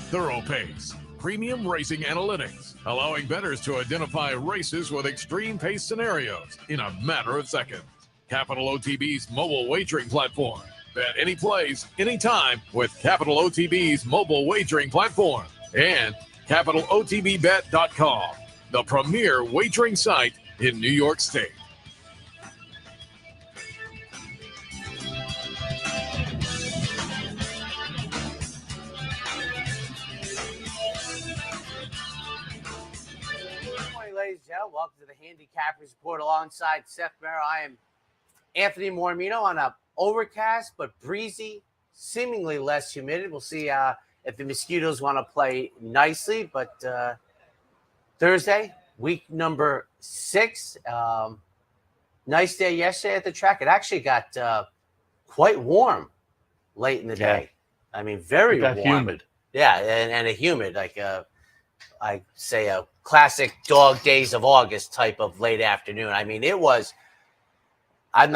thorough pace, premium racing analytics, allowing bettors to identify races with extreme pace scenarios in a matter of seconds. Capital OTB's mobile wagering platform. Bet any place, anytime with Capital OTB's mobile wagering platform. And CapitalOTBBet.com, the premier wagering site in New York State. Good morning, ladies and gentlemen. Welcome to the Handicappers Report alongside Seth Merrow. I am Anthony Mormino on a overcast but breezy, seemingly less humid. We'll see if the mosquitoes want to play nicely. But Thursday, week number 6. Nice day yesterday at the track. It actually got quite warm late in the day. I mean, very warm. Humid. Yeah, and a humid, like I say a classic dog days of August type of late afternoon. I mean, it was. I'm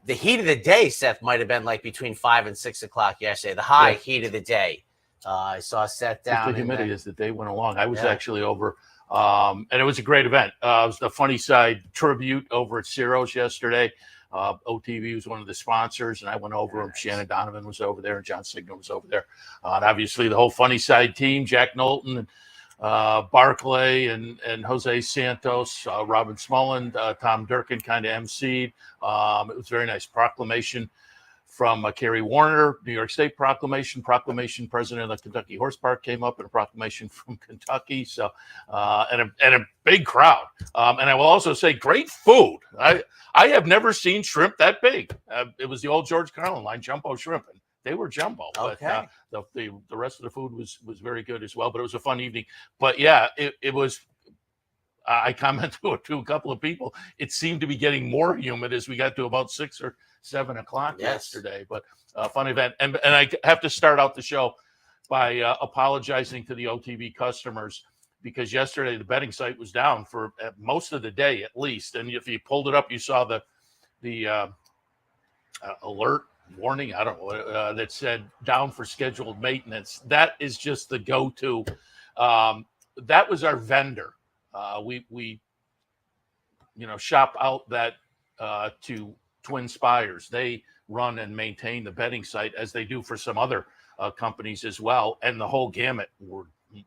the heat of the day, Seth, might have been like between 5 and 6 o'clock yesterday. The high heat of the day. I saw Seth down. The humidity as the day went along. I was actually over, and it was a great event. It was the Funny Side tribute over at Ciro's yesterday. OTV was one of the sponsors, and I went over. Nice. Shannon Donovan was over there, and John Signer was over there. And obviously, the whole Funny Side team, Jack Knowlton and Barclay and Jose Santos, Robin Smullen, Tom Durkin kind of emceed. It was very nice. Proclamation from Kerry Warner, New York State proclamation, president of the Kentucky Horse Park came up, and a proclamation from Kentucky. So, and a big crowd. And I will also say great food. I have never seen shrimp that big. It was the old George Carlin line, jumbo shrimp. And they were jumbo, okay. But the rest of the food was very good as well. But it was a fun evening. But yeah, it was. I commented to a couple of people. It seemed to be getting more humid as we got to about 6 or 7 o'clock yesterday. But fun event. And I have to start out the show by apologizing to the OTV customers, because yesterday the betting site was down for most of the day at least. And if you pulled it up, you saw the alert. Warning, I don't know, that said down for scheduled maintenance. That is just the go-to. That was our vendor. We shop out that to Twin Spires. They run and maintain the betting site, as they do for some other companies as well. And the whole gamut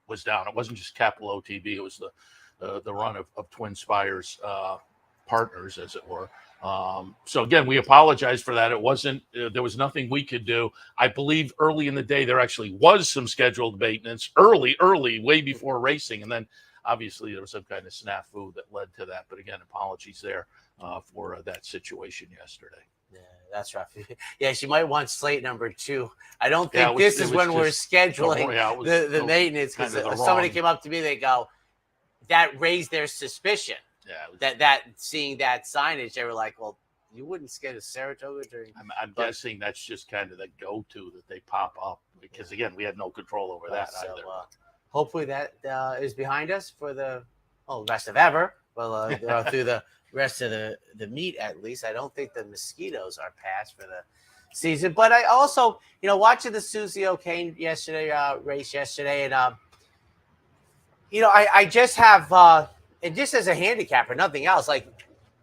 was down. It wasn't just Capital OTB. It was the run of Twin Spires partners, as it were. So again, we apologize for that. It wasn't, there was nothing we could do. I believe early in the day, there actually was some scheduled maintenance early, way before racing. And then obviously there was some kind of snafu that led to that. But again, apologies there for that situation yesterday. Yeah, that's rough. Yeah, she might want slate number 2. I don't think this is when we're scheduling the maintenance, because somebody came up to me, they go, that raised their suspicion. Yeah, that seeing that signage, they were like, "Well, you wouldn't schedule Saratoga during." I'm guessing that's just kind of the go-to that they pop up, because again, we had no control over that either. Hopefully that is behind us for the rest of ever. Well, through the rest of the meet at least. I don't think the mosquitoes are past for the season, but I also, watching the Susie O'Kane race yesterday, and I just have. And just as a handicapper, nothing else, like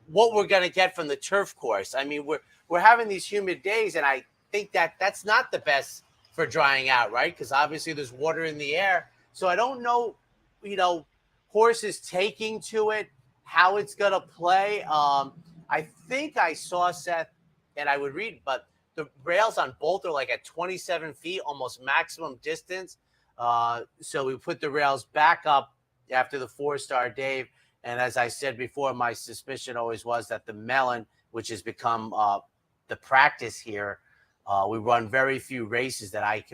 what we're going to get from the turf course. I mean, we're having these humid days, and I think that's not the best for drying out, right? Because obviously there's water in the air. So I don't know, horses taking to it, how it's going to play. I think I saw, Seth, and I would read, but the rails on both are like at 27 feet, almost maximum distance. So we put the rails back up after the 4-star Dave. And as I said before, my suspicion always was that the melon, which has become the practice here, we run very few races that I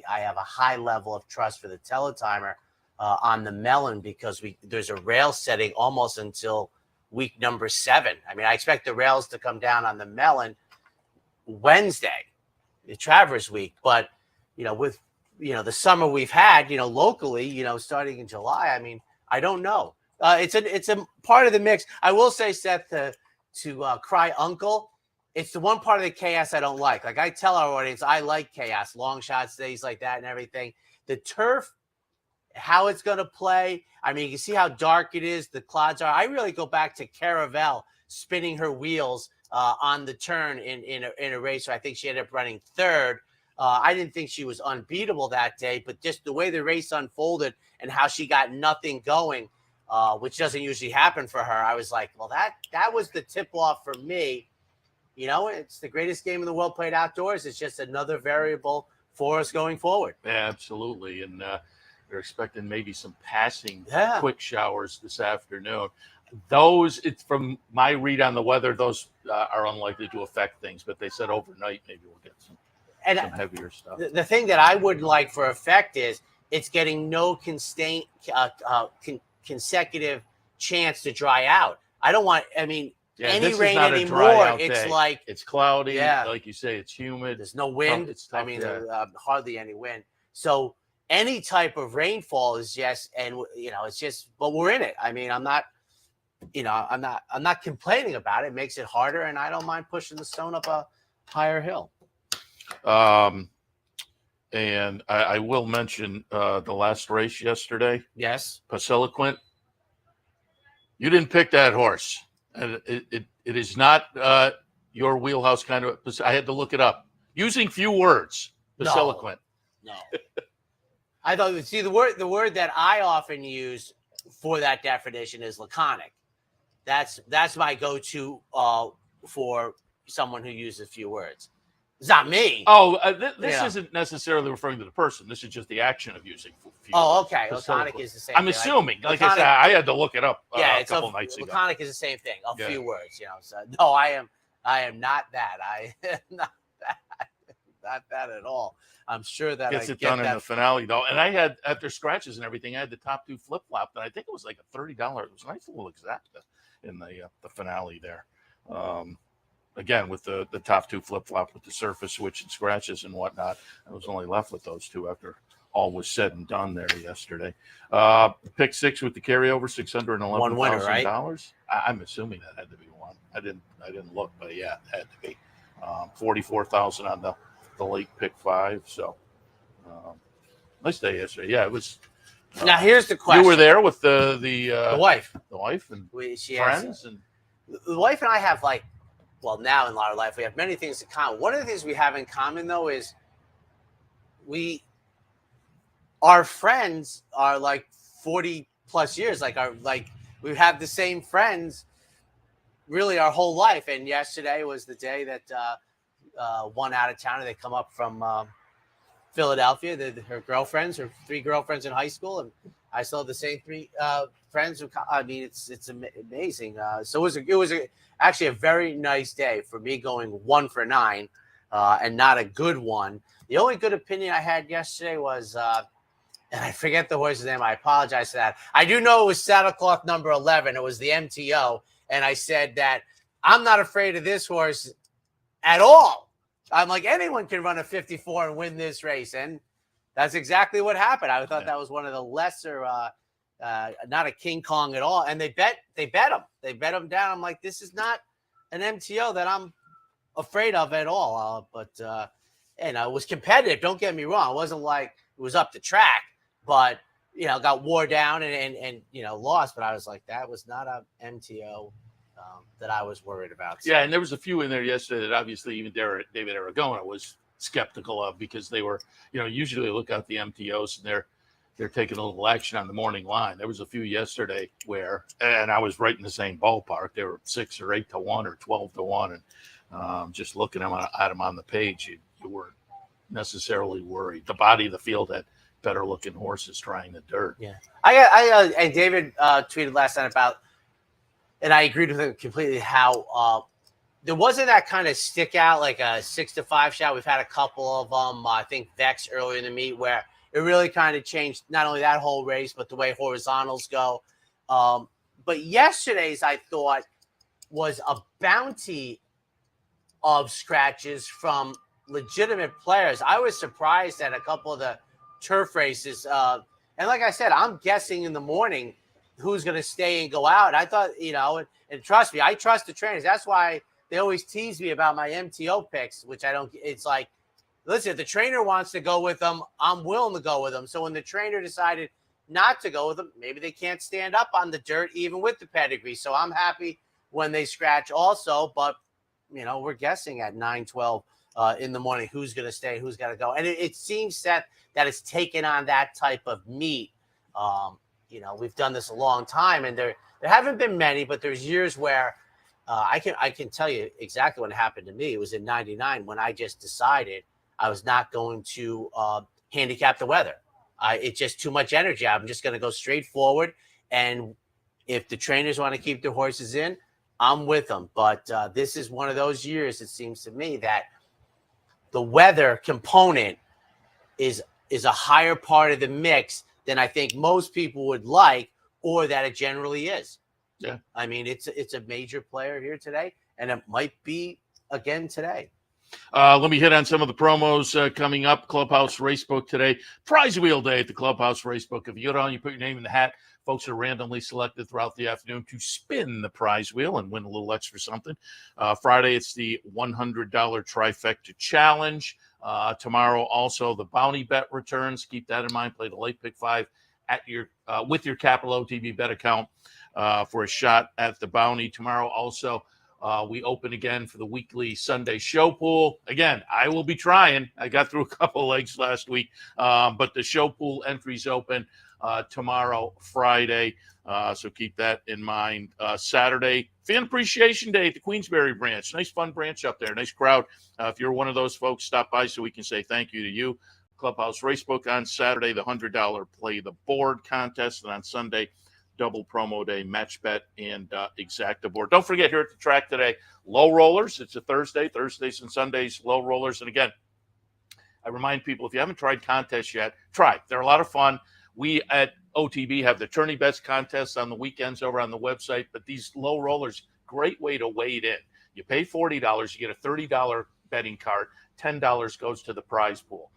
have a high level of trust for the teletimer on the melon, because there's a rail setting almost until week number 7. I mean, I expect the rails to come down on the melon Wednesday, the Travers week. But, with the summer we've had, locally, starting in July, I mean, I don't know. It's a part of the mix. I will say, Seth, to cry uncle, it's the one part of the chaos I don't like. Like I tell our audience, I like chaos, long shots, days like that and everything. The turf, how it's going to play. I mean, you can see how dark it is. The clods are. I really go back to Caravel spinning her wheels on the turn in a race. So I think she ended up running third. I didn't think she was unbeatable that day, but just the way the race unfolded and how she got nothing going, which doesn't usually happen for her. I was like, well, that was the tip off for me. You know, it's the greatest game in the world played outdoors. It's just another variable for us going forward. Yeah, absolutely. And they're expecting maybe some passing quick showers this afternoon. Those, it's from my read on the weather, those are unlikely to affect things, but they said overnight maybe we'll get some heavier stuff. The thing that I wouldn't like for effect is it's getting no consecutive chance to dry out. I don't want, I mean, any rain anymore, it's day. Like it's cloudy. Like you say, it's humid. There's no wind. It's tough, hardly any wind. So any type of rainfall is just, and you know, it's just, but we're in it. I mean, I'm not complaining about it. It makes it harder, and I don't mind pushing the stone up a higher hill. And I will mention the last race yesterday. Yes, Pasiliquint. You didn't pick that horse. And it is not your wheelhouse kind of. I had to look it up using few words. Pasiliquint. No. I thought. See, the word that I often use for that definition is laconic. That's my go-to for someone who uses few words. It's not me. Oh, this isn't necessarily referring to the person. This is just the action of using few words. Oh, okay. Laconic is the same thing. I'm assuming. Like I said, I had to look it up a couple nights ago. Laconic is the same thing. A few words, you know. So, no, I am not that. I am not that. Not that at all. I'm sure that gets it done in the finale, though. And I had, after scratches and everything, I had the top two flip-flopped, and I think it was like a $30. It was a nice little exacta in the finale there. Again, with the top two flip-flop with the surface switch and scratches and whatnot. I was only left with those two after all was said and done there yesterday. Pick six with the carryover, $611,000. Right? I'm assuming that had to be one. I didn't look, but yeah, it had to be. 44,000 on the late pick five. So nice day yesterday. Yeah, it was. Now here's the question. You were there with the wife. The wife and she friends. And the wife and I have now in our life, we have many things in common. One of the things we have in common, though, is our friends are like 40 plus years. We have the same friends really our whole life. And yesterday was the day that one out of towner, they come up from Philadelphia. Her girlfriends, her three girlfriends in high school, and I still have the same three friends. I mean, it's amazing. So it was actually a very nice day for me, going 1 for 9, and not a good one. The only good opinion I had yesterday was, and I forget the horse's name. I apologize for that. I do know it was saddlecloth number 11. It was the MTO, and I said that I'm not afraid of this horse at all. I'm like, anyone can run a 54 and win this race, and that's exactly what happened. I thought that was one of the lesser, not a King Kong at all. And they bet him. They bet him down. I'm like, this is not an MTO that I'm afraid of at all. It was competitive. Don't get me wrong. It wasn't like it was up the track, but got wore down and lost. But I was like, that was not a MTO that I was worried about. So. Yeah, and there was a few in there yesterday that obviously even David Aragona was skeptical of, because they were, usually look out the MTOs and they're taking a little action on the morning line. There was a few yesterday where, and I was right in the same ballpark. They were 6 or 8 to 1 or 12 to 1, and just looking at them on the page, you weren't necessarily worried. The body of the field had better looking horses trying the dirt. Yeah, and David tweeted last night about, and I agreed with him completely, how there wasn't that kind of stick out like a 6 to 5 shot. We've had a couple of them. I think Vex earlier in the meet, where it really kind of changed not only that whole race, but the way horizontals go. But yesterday's, I thought, was a bounty of scratches from legitimate players. I was surprised at a couple of the turf races. And like I said, I'm guessing in the morning who's going to stay and go out. I thought, and trust me, I trust the trainers. That's why they always tease me about my MTO picks, which I don't. It's like, listen, if the trainer wants to go with them, I'm willing to go with them. So when the trainer decided not to go with them, maybe they can't stand up on the dirt even with the pedigree. So I'm happy when they scratch also, but we're guessing at 9:12 in the morning who's going to stay, who's going to go. And it seems, Seth, that it's taken on that type of meat. We've done this a long time, and there haven't been many, but there's years where I can tell you exactly what happened to me. It was in '99 when I just decided I was not going to handicap the weather. It's just too much energy. I'm just going to go straight forward. And if the trainers want to keep their horses in, I'm with them. But this is one of those years, it seems to me, that the weather component is a higher part of the mix than I think most people would like, or that it generally is. Yeah. I mean, it's a major player here today, and it might be again today. Let me hit on some of the promos coming up. Clubhouse Racebook today. Prize Wheel Day at the Clubhouse Racebook. If you go down, you put your name in the hat. Folks are randomly selected throughout the afternoon to spin the prize wheel and win a little extra something. Friday, it's the $100 Trifecta Challenge. Tomorrow, also, the Bounty Bet returns. Keep that in mind. Play the late pick 5 at your with your Capital OTB bet account for a shot at the Bounty. Tomorrow, also, we open again for the weekly Sunday show pool. Again, I will be trying. I got through a couple legs last week, but the show pool entries open tomorrow, Friday. So keep that in mind. Saturday, Fan Appreciation Day at the Queensbury branch. Nice, fun branch up there. Nice crowd. If you're one of those folks, stop by so we can say thank you to you. Clubhouse Racebook on Saturday, the $100 Play the Board contest. And on Sunday, double promo day, match bet, and exacta board. Don't forget, here at the track today, low rollers. It's a Thursdays and Sundays, low rollers. And again, I remind people, if you haven't tried contests yet, try. They're a lot of fun. We at OTB have the Tourney Bets contest on the weekends over on the website, but these low rollers, great way to wade in. You pay $40, you get a $30 betting card, $10 goes to the prize pool.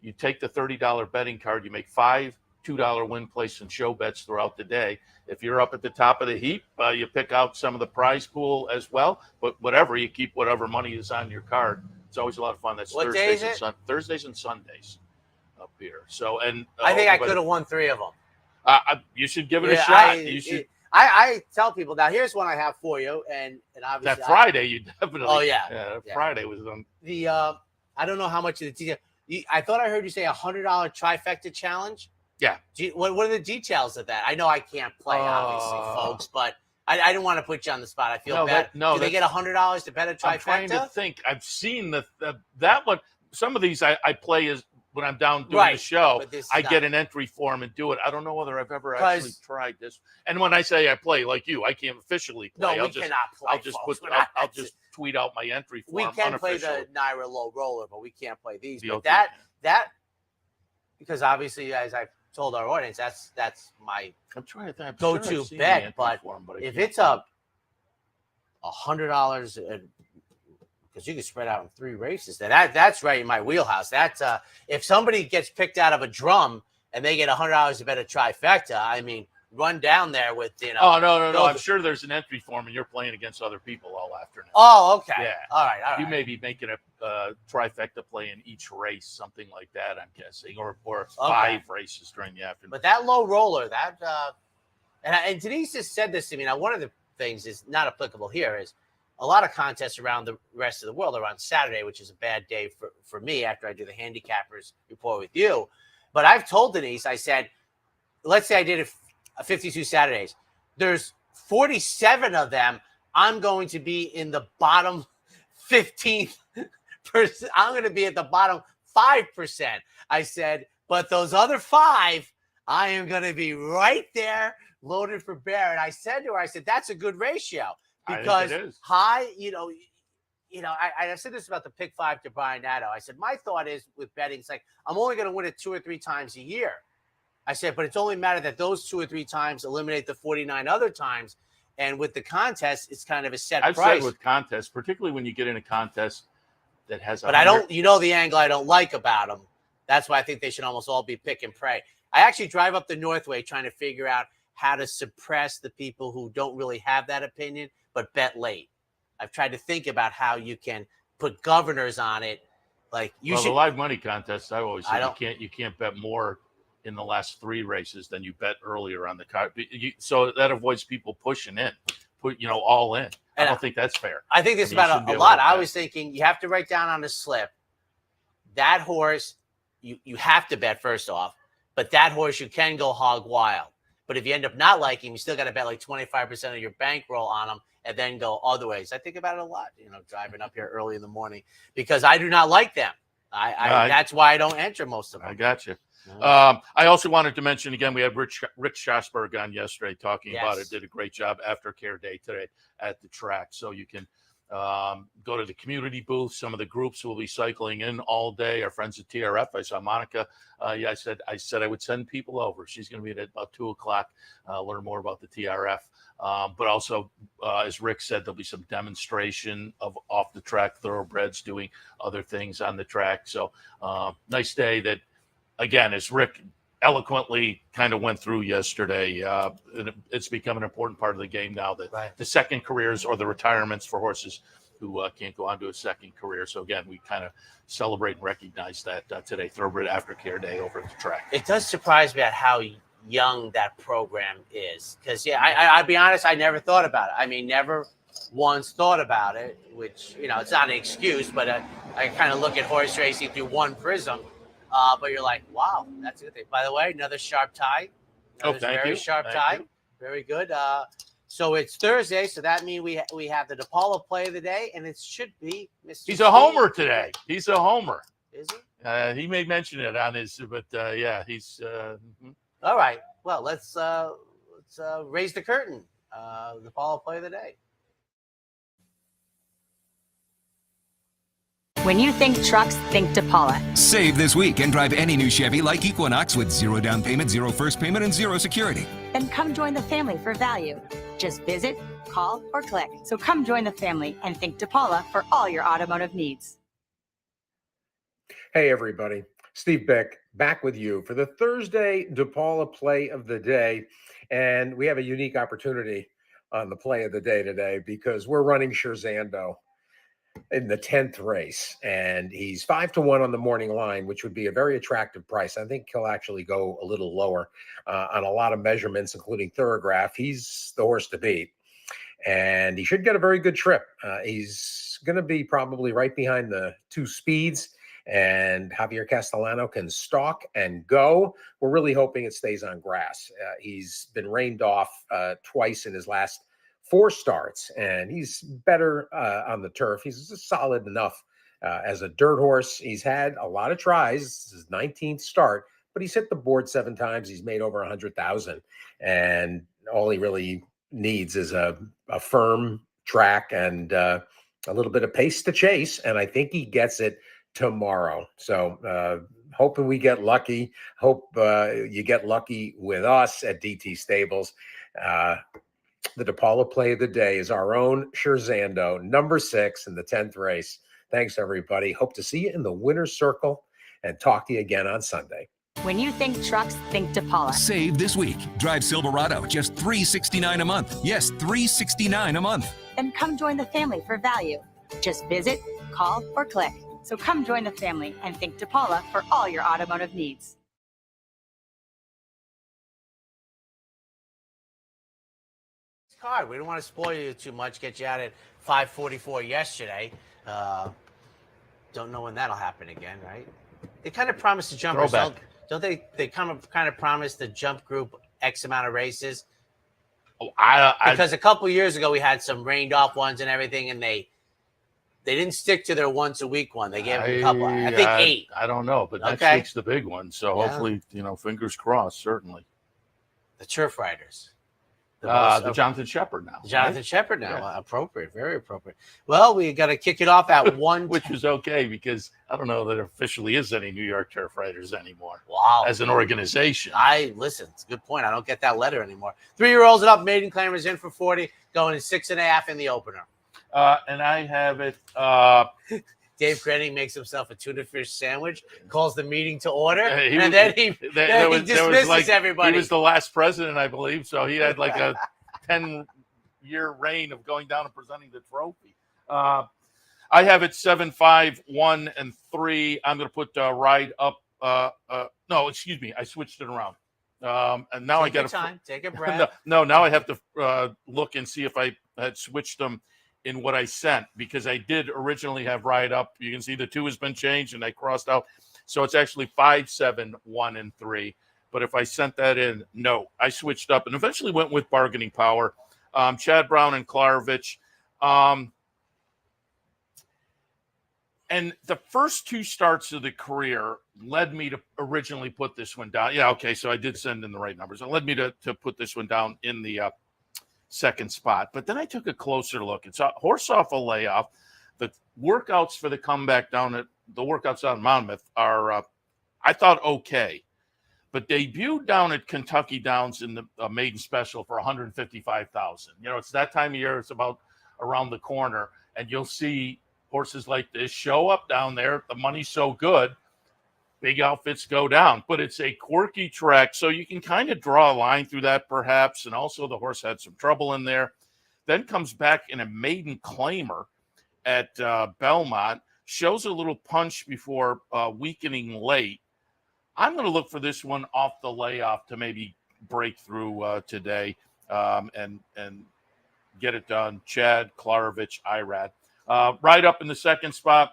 You take the $30 betting card, you make 5 $2 win, place, and show bets throughout the day. If you're up at the top of the heap, you pick out some of the prize pool as well. But whatever, you keep whatever money is on your card. It's always a lot of fun. That's what Thursdays day is it? Thursdays and Sundays up here. So, and I think I could have won 3 of them. You should give it a shot. I tell people now. Here's one I have for you, and obviously that Friday you definitely. Oh yeah. Friday was on the. I don't know how much of the detail. I thought I heard you say $100 Trifecta Challenge. Yeah. What are the details of that? I know I can't play, obviously, folks, but I didn't want to put you on the spot. I feel bad. Do they get $100 to bet a Trifecta? I'm trying to think. I've seen that one. Some of these I play is when I'm down doing the show. I get an entry form and do it. I don't know whether I've ever actually tried this. And when I say I play like you, I can't officially play. No, we cannot play. I'll just tweet out my entry form. We can play the Naira Low Roller, but we can't play these. But that because obviously, as I've told our audience, that's my go-to bet. But if it's $100, because you can spread out in 3 races, that's right in my wheelhouse. That's if somebody gets picked out of a drum and they get $100 to bet a Trifecta, I mean, run down there with Oh no! I'm sure there's an entry form, and you're playing against other people all afternoon. Oh, okay. Yeah. All right. You may be making a Trifecta play in each race, something like that. I'm guessing, or 5 races during the afternoon. But that low roller, and Denise just said this to me. Now, one of the things is not applicable here is a lot of contests around the rest of the world are on Saturday, which is a bad day for me after I do the Handicappers Report with you. But I've told Denise, I said, let's say I did 52 Saturdays. There's 47 of them. I'm going to be in the bottom 15%. I'm going to be at the bottom 5%. I said, but those other 5, I am going to be right there loaded for bear. And I said to her, that's a good ratio because high, I said this about the pick 5 to Brian Nadeau. I said, my thought is with betting, it's like, I'm only going to win it 2 or 3 times a year. I said, but it's only a matter that those 2 or 3 times eliminate the 49 other times. And with the contest, it's kind of a set price. I've said with contests, particularly when you get in a contest that has But I don't, the angle I don't like about them. That's why I think they should almost all be pick and pray. I actually drive up the Northway trying to figure out how to suppress the people who don't really have that opinion, but bet late. I've tried to think about how you can put governors on it. Like the live money contest, I always say you can't bet more in the last 3 races than you bet earlier on the card. So that avoids people pushing in, all in. I don't think that's fair. I think this about a lot. I was thinking you have to write down on the slip that horse you have to bet first off, but that horse you can go hog wild. But if you end up not liking him, you still got to bet like 25% of your bankroll on him and then go other ways. I think about it a lot, driving up here early in the morning because I do not like them. That's why I don't enter most of them. I got you. I also wanted to mention again, we had Rich Schosberg on yesterday talking about it. Did a great job. Aftercare day today at the track, so you can go to the community booth. Some of the groups will be cycling in all day. Our friends at TRF. I saw Monica. I said I would send people over. She's going to be at about 2:00. Learn more about the TRF. But also, as Rick said, there'll be some demonstration of off the track thoroughbreds doing other things on the track. So nice day that. Again, as Rick eloquently kind of went through yesterday, it's become an important part of the game now that the second careers or the retirements for horses who can't go on to a second career. So again, we kind of celebrate and recognize that today, Thoroughbred Aftercare Day over at the track. It does surprise me at how young that program is. Because, I'll be honest, I never thought about it. I mean, never once thought about it, which, it's not an excuse, but I kind of look at horse racing through one prism. But you're like, wow, that's a good thing. By the way, another sharp tie. Very sharp tie. Very good. So it's Thursday, so that means we have the DePaula play of the day, and it should be Mr. He's a homer today. He's a homer. Is he? He may mention it on his, but he's. All right. Well, let's raise the curtain. The DePaula play of the day. When you think trucks, think DePaula. Save this week and drive any new Chevy like Equinox with 0 down payment, 0 first payment, and 0 security. Then come join the family for value. Just visit, call, or click. So come join the family and think DePaula for all your automotive needs. Hey, everybody. Steve Beck back with you for the Thursday DePaula play of the day. And we have a unique opportunity on the play of the day today because we're running Scherzando in the 10th race, and he's 5-1 on the morning line, which would be a very attractive price. I think he'll actually go a little lower on a lot of measurements, including Thorograph. He's the horse to beat, and he should get a very good trip. He's going to be probably right behind the 2 speeds, and Javier Castellano can stalk and go. We're really hoping it stays on grass. He's been rained off twice in his last 4 starts, and he's better on the turf. He's solid enough as a dirt horse. He's had a lot of tries. This is his 19th start, but he's hit the board 7 times. He's made over 100,000, and all he really needs is a firm track and a little bit of pace to chase, and I think he gets it tomorrow. So hoping we get lucky. Hope you get lucky with us at DT Stables. The DePaula play of the day is our own Scherzando, number 6 in the 10th race. Thanks, everybody. Hope to see you in the winner's circle and talk to you again on Sunday. When you think trucks, think DePaula. Save this week. Drive Silverado, just $369 a month. Yes, $369 a month. Then come join the family for value. Just visit, call, or click. So come join the family and think DePaula for all your automotive needs. Card. We don't want to spoil you too much. Get you out at 5:44 yesterday. Don't know when that'll happen again, right? They kind of promised the jumpers, don't they? They kind of promised the jump group X amount of races. Because a couple years ago we had some rained off ones and everything, and they didn't stick to their once a week one. They gave them a couple. I think 8. I don't know, but next week's the big one. So hopefully, fingers crossed. Certainly, the turf riders. The Jonathan Shepard now. Jonathan Shepard now. Yeah. Appropriate. Very appropriate. Well, we got to kick it off at 1. Which is okay because I don't know that there officially is any New York Turf Riders anymore. Wow. As an organization. Listen, it's a good point. I don't get that letter anymore. 3-year-olds and up, maiden claimers in for 40, going in 6.5 in the opener. And I have it. Dave Grenning makes himself a tuna fish sandwich, calls the meeting to order, and then he dismisses everybody. He was the last president, I believe, so he had like a 10-year reign of going down and presenting the trophy. I have it 7, 5, 1, and 3. I'm going to put Ride Up. No, excuse me. I switched it around. And now Take I your got time. Take a breath. no, now I have to look and see if I had switched them in what I sent, because I did originally have Ride Up. You can see the 2 has been changed and I crossed out. So it's actually 5, 7, 1, and 3. But if I sent that in, no, I switched up and eventually went with Bargaining Power. Chad Brown and Klarovich. And the first 2 starts of the career led me to originally put this one down. Yeah, okay, so I did send in the right numbers. It led me to put this one down in the second spot. But then I took a closer look. It's a horse off a layoff. The workouts for the comeback down at the workouts on Monmouth are, I thought, okay. But debuted down at Kentucky Downs in the maiden special for $155,000. You know, it's that time of year. It's about around the corner, and you'll see horses like this show up down there. The money's so good, big outfits go down. But it's a quirky track, so you can kind of draw a line through that, perhaps. And also, the horse had some trouble in there. Then comes back in a maiden claimer at Belmont, shows a little punch before weakening late. I'm going to look for this one off the layoff to maybe break through today and get it done. Chad, Klarovich, Irad. Right up in the second spot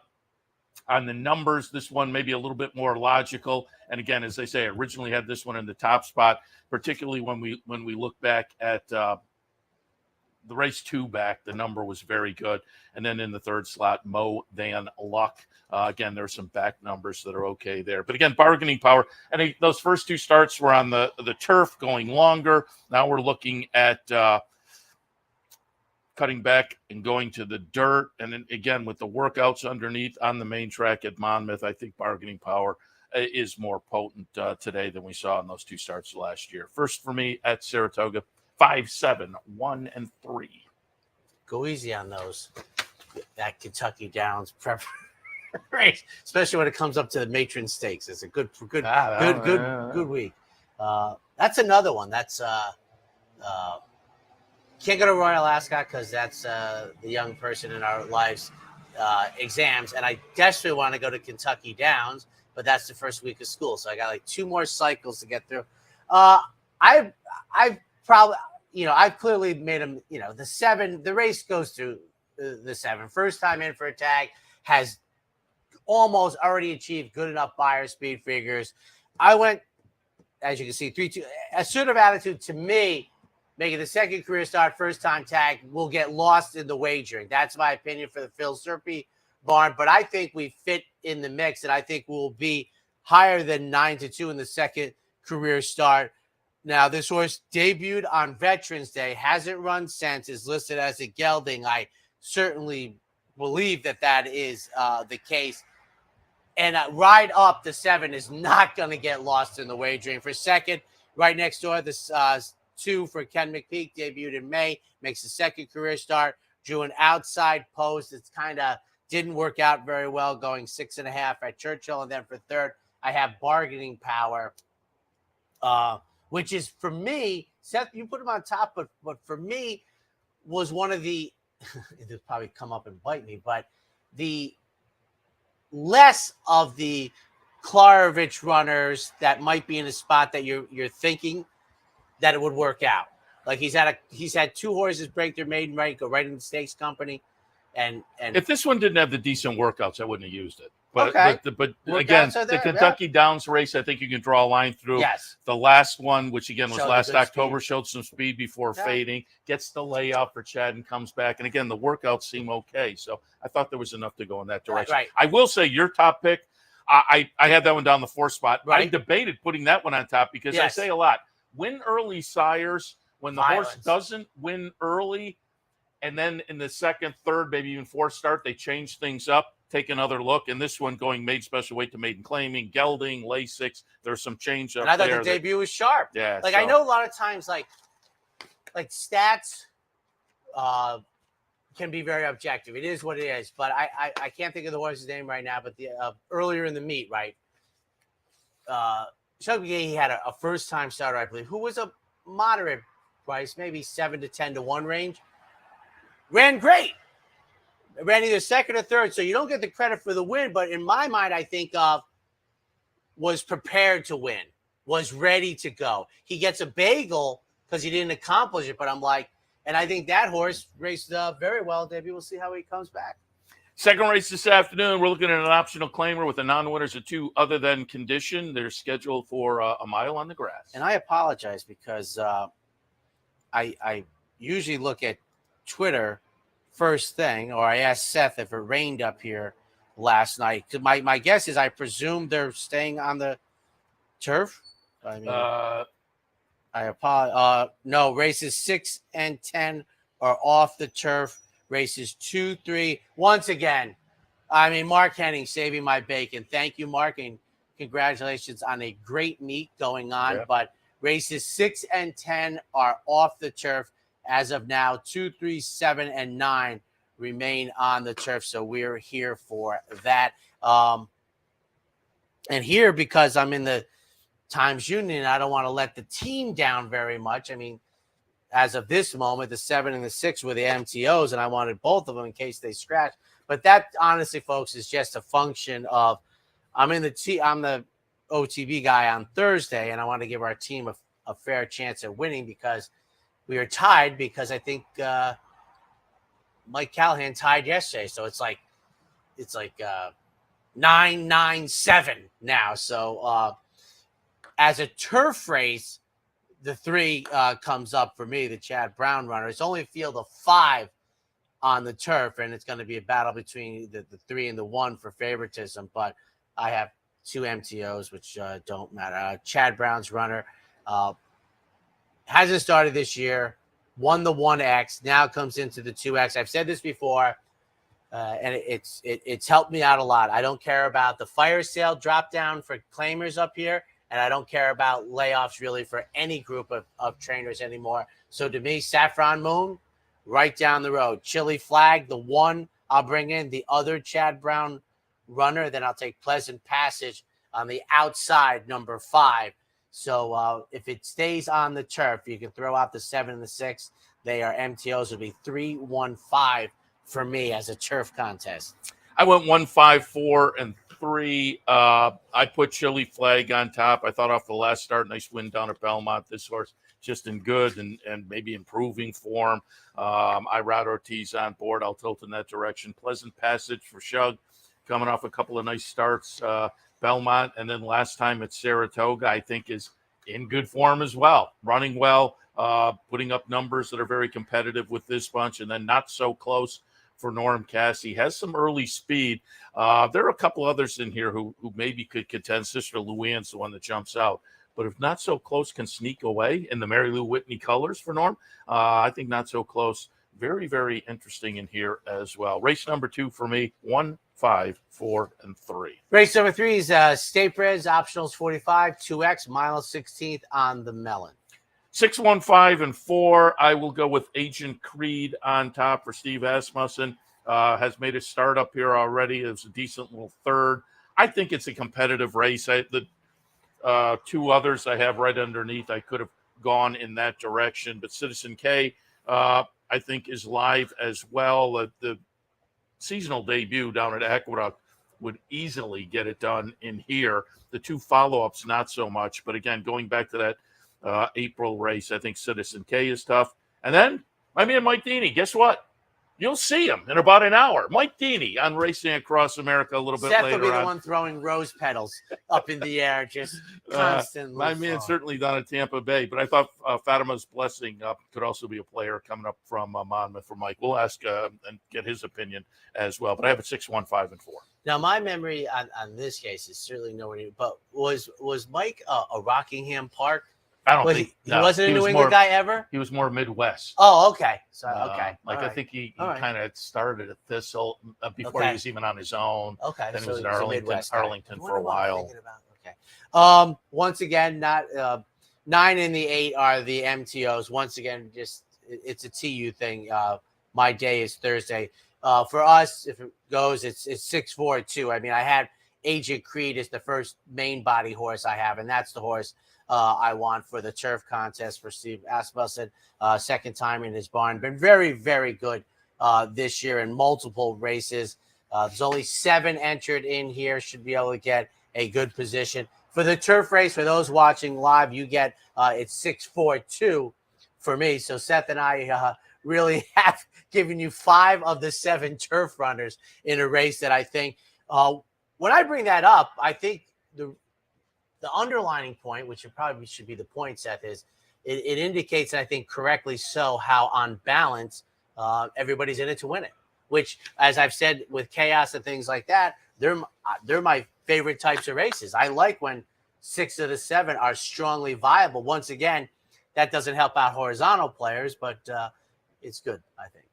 on the numbers. This one maybe a little bit more logical. And again, as I say, I originally had this one in the top spot, particularly when we look back at the race 2 back, the number was very good. And then in the third slot, Mo Than Luck. Again, there's some back numbers that are okay there. But again, Bargaining Power. And those first 2 starts were on the turf, going longer. Now we're looking at cutting back and going to the dirt. And then again, with the workouts underneath on the main track at Monmouth, I think Bargaining Power is more potent today than we saw in those 2 starts last year. First for me at Saratoga, 5, 7, 1, and 3. Go easy on those. That Kentucky Downs prep race, especially when it comes up to the matron stakes. It's a good week. That's another one. That's can't go to Royal Ascot because that's the young person in our lives exams, and I desperately want to go to Kentucky Downs, but that's the first week of school, so I got like 2 more cycles to get through. I've probably, I've clearly made them, the 7, the race goes through the 7. First time in for a tag, has almost already achieved good enough buyer speed figures. I went, as you can see, 3-2. Assertive attitude to me, making the second career start, first time tag, will get lost in the wagering. That's my opinion for the Phil Serpy barn, but I think we fit in the mix, and I think we'll be higher than 9-2 in the second career start. Now, this horse debuted on Veterans Day, hasn't run since, is listed as a gelding. I certainly believe that is the case. And Ride Up the 7 is not going to get lost in the wagering. For second, right next door, this 2 for Ken McPeak, debuted in May, makes the second career start, drew an outside post. It's kind of didn't work out very well, going 6.5 at Churchill. And then for third, I have Bargaining Power, which is, for me, Seth, you put him on top, but for me was one of the, it'll probably come up and bite me, but the less of the Klarovich runners that might be in a spot that you're thinking that it would work out. Like he's had 2 horses break their maiden right, go right into the stakes company. And if this one didn't have the decent workouts, I wouldn't have used it. But okay. but again, the Kentucky Downs race, I think you can draw a line through. Yes. The last one, which again was last October, speed. showed some speed before fading, gets the layout for Chad and comes back. And again, the workouts seem okay. So I thought there was enough to go in that direction. Right. I will say your top pick, I had that one down the 4th spot. Right. I debated putting that one on top because I say a lot. Win early sires, when the horse doesn't win early, and then in the second, third, maybe even 4th start, they change things up, take another look. And this one going maiden special weight to maiden claiming, gelding, Lasix. There's some change up there. And I thought the debut was sharp. Yeah. I know a lot of times, like stats can be very objective. It is what it is. But I can't think of the horse's name right now. But the earlier in the meet, right? He had a first-time starter, I believe, who was a moderate price, maybe 7 to 10 to 1 range. Ran great. ran either second or third, so you don't get the credit for the win. But in my mind, I think was prepared to win, was ready to go. He gets a bagel because he didn't accomplish it. But I'm like, and I think that horse raced very well, Debbie. We'll see how he comes back. Second race this afternoon, we're looking at an optional claimer with the non-winners of 2 other than condition. They're scheduled for a mile on the grass. And I apologize because I usually look at Twitter first thing, or I asked Seth if it rained up here last night. My guess is I presume they're staying on the turf. I mean, I apologize. No, races 6 and 10 are off the turf. Races 2, 3. Once again, I mean, Mark Henning saving my bacon. Thank you, Mark, and congratulations on a great meet going on. Yeah. But races 6 and 10 are off the turf as of now. 2, 3, 7, and 9 remain on the turf. So we're here for that. And here, because I'm in the Times Union, I don't want to let the team down very much. I meam, as of this moment, the 7 and the 6 were the MTOs, and I wanted both of them in case they scratch. But that, honestly, folks, is just a function of I'm the OTB guy on Thursday, and I want to give our team a fair chance at winning because we are tied. Because I think Mike Callahan tied yesterday, so it's like 9-9-7 now. So as a turf race, the 3 comes up for me, the Chad Brown runner. It's only a field of 5 on the turf, and it's going to be a battle between the 3 and the 1 for favoritism. But I have 2 MTOs, which don't matter. Chad Brown's runner hasn't started this year, won the 1X, now comes into the 2X. I've said this before, and it's helped me out a lot. I don't care about the fire sale drop down for claimers up here. And I don't care about layoffs really for any group of trainers anymore. So to me, Saffron Moon, right down the road. Chili Flag, the 1 I'll bring in. The other Chad Brown runner, then I'll take Pleasant Passage on the outside, number 5. So if it stays on the turf, you can throw out the 7 and the 6. They are MTOs. It'll be 3-1-5 for me as a turf contest. I went 1-5-4 and 3. I put Chili Flag on top. I thought off the last start, nice win down at Belmont. This horse just in good and maybe improving form. I Rod Ortiz on board. I'll tilt in that direction. Pleasant Passage for Shug, coming off a couple of nice starts. Belmont, and then last time at Saratoga, I think is in good form as well. Running well, putting up numbers that are very competitive with this bunch, and then not so close for Norm Cassie. Has some early speed. There are a couple others in here who maybe could contend. Sister Luann's the one that jumps out. But if Not So Close can sneak away in the Mary Lou Whitney colors for Norm, I think Not So Close, very, very interesting in here as well. Race number 2 for me, 1, 5, 4, and 3. Race number 3 is State Breds, Optionals 45, 2X, mile 16th on the Melon. 6, 1, 5, and 4. I will go with Agent Creed on top for Steve Asmussen. Has made a start up here already. It was a decent little third. I think it's a competitive race. The 2 others I have right underneath, I could have gone in that direction. But Citizen K, I think, is live as well. The seasonal debut down at Aqueduct would easily get it done in here. The 2 follow-ups, not so much. But again, going back to that April race, I think Citizen K is tough. And then, my man Mike Deeney, guess what? You'll see him in about an hour. Mike Deeney on Racing Across America a little bit Seth later will be the on. one throwing rose petals up in the air, just constantly. My man certainly down at Tampa Bay, but I thought Fatima's Blessing could also be a player coming up from Monmouth for Mike. We'll ask and get his opinion as well. But I have a 6, 1, 5, and 4. Now, my memory on this case is certainly nowhere near, but was Mike a Rockingham Park? I don't think he wasn't a New England guy ever. He was more Midwest. Oh, okay. So okay, I think he kind of started at Thistle before he was even on his own. Okay, then so he was in Arlington for a while. Okay. Once again, not 9 and the 8 are the MTOs. Once again, just it's a TU thing. My day is Thursday. For us, if it goes, it's 6-4-2. I mean, I had Agent Creed as the first main body horse I have, and that's the horse I want for the turf contest for Steve Asmussen. Second time in his barn. Been very, very good this year in multiple races. There's only 7 entered in here. Should be able to get a good position. For the turf race, for those watching live, you get it's 6-4-2 for me. So Seth and I really have given you 5 of the 7 turf runners in a race that I think when I bring that up, I think the underlining point, which probably should be the point, Seth, is it indicates, and I think correctly so, how on balance everybody's in it to win it. Which, as I've said with chaos and things like that, they're my favorite types of races. I like when 6 of the 7 are strongly viable. Once again, that doesn't help out horizontal players, but it's good, I think.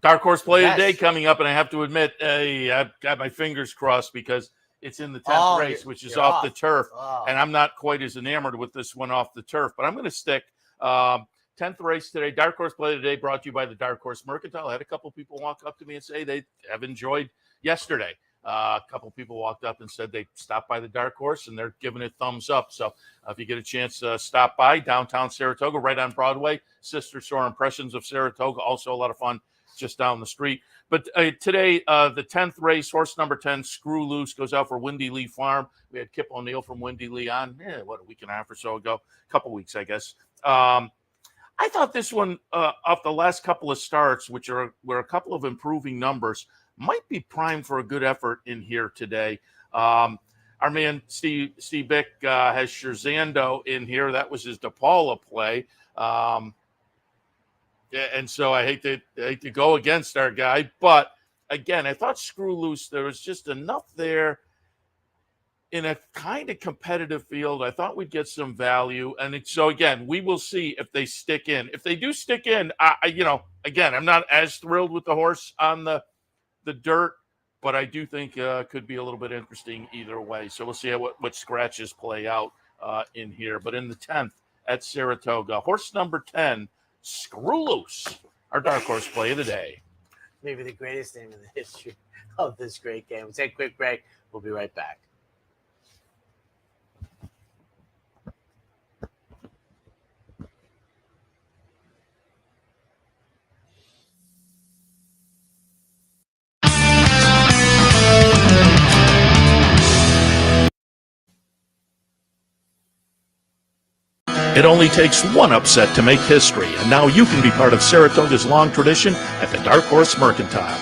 Dark horse play of the day coming up, and I have to admit, I've got my fingers crossed because it's in the 10th race, which is off the turf, and I'm not quite as enamored with this one off the turf, but I'm going to stick. 10th race today, Dark Horse Play today, brought to you by the Dark Horse Mercantile. I had a couple people walk up to me and say they have enjoyed yesterday. A couple people walked up and said they stopped by the Dark Horse and they're giving it thumbs up. So if you get a chance, stop by downtown Saratoga, right on Broadway. Sister Store Impressions of Saratoga, also a lot of fun just down the street. But today, the 10th race, horse number 10, Screw Loose, goes out for Windy Lee Farm. We had Kip O'Neill from Windy Lee on, a week and a half or so ago, a couple weeks, I guess. I thought this one, off the last couple of starts, which were a couple of improving numbers, might be primed for a good effort in here today. Our man Steve Bick has Scherzando in here. That was his DePaula play, and so I hate to go against our guy, but again, I thought Screw Loose, there was just enough there. In a kind of competitive field, I thought we'd get some value. And so, again, we will see if they stick in. If they do stick in, again, I'm not as thrilled with the horse on the dirt, but I do think could be a little bit interesting either way. So we'll see what scratches play out in here. But in the 10th at Saratoga, horse number 10, Screw Loose, our dark horse play of the day. Maybe the greatest name in the history of this great game. We'll take a quick break. We'll be right back. It only takes one upset to make history, and now you can be part of Saratoga's long tradition at the Dark Horse Mercantile.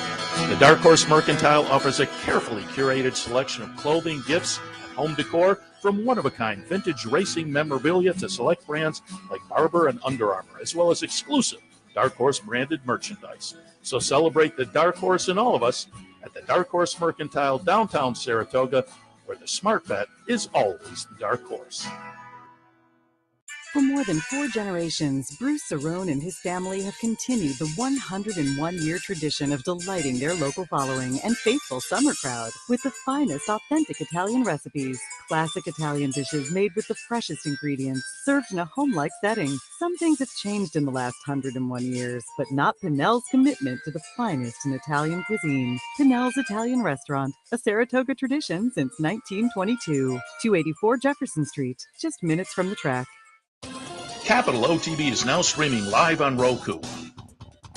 The Dark Horse Mercantile offers a carefully curated selection of clothing, gifts, and home decor, from one-of-a-kind vintage racing memorabilia to select brands like Barber and Under Armour, as well as exclusive Dark Horse branded merchandise. So celebrate the Dark Horse in all of us at the Dark Horse Mercantile, downtown Saratoga, where the smart bet is always the Dark Horse. For more than 4 generations, Bruce Cerrone and his family have continued the 101-year tradition of delighting their local following and faithful summer crowd with the finest authentic Italian recipes. Classic Italian dishes made with the freshest ingredients, served in a home-like setting. Some things have changed in the last 101 years, but not Pinnell's commitment to the finest in Italian cuisine. Pinnell's Italian Restaurant, a Saratoga tradition since 1922. 284 Jefferson Street, just minutes from the track. Capital OTB is now streaming live on Roku.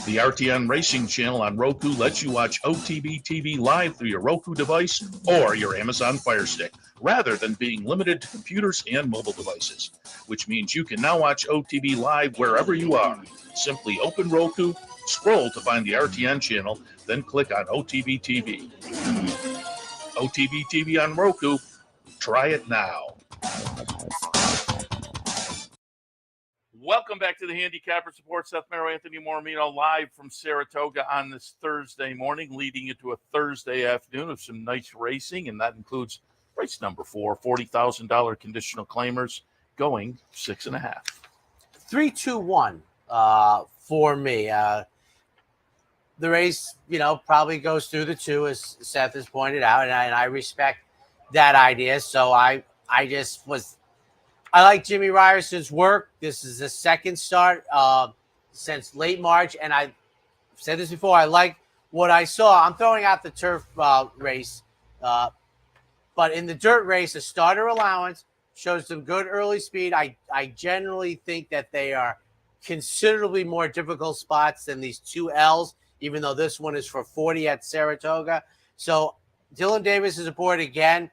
The RTN Racing channel on Roku lets you watch OTB TV live through your Roku device or your Amazon Fire Stick, rather than being limited to computers and mobile devices, which means you can now watch OTB live wherever you are. Simply open Roku, scroll to find the RTN channel, then click on OTB TV. OTB TV on Roku. Try it now. Welcome back to the Handicappers Report. Seth, Merrow, Anthony, Mormino, live from Saratoga on this Thursday morning, leading into a Thursday afternoon of some nice racing, and that includes race number 4, $40,000 conditional claimers, going 6.5. 3-2-1 for me. The race, probably goes through the 2, as Seth has pointed out, and I respect that idea. So I like Jimmy Ryerson's work. This is the second start since late March, and I said this before. I like what I saw. I'm throwing out the turf race, but in the dirt race, a starter allowance shows some good early speed. I generally think that they are considerably more difficult spots than these 2 L's, even though this one is for 40 at Saratoga. So Dylan Davis is aboard again.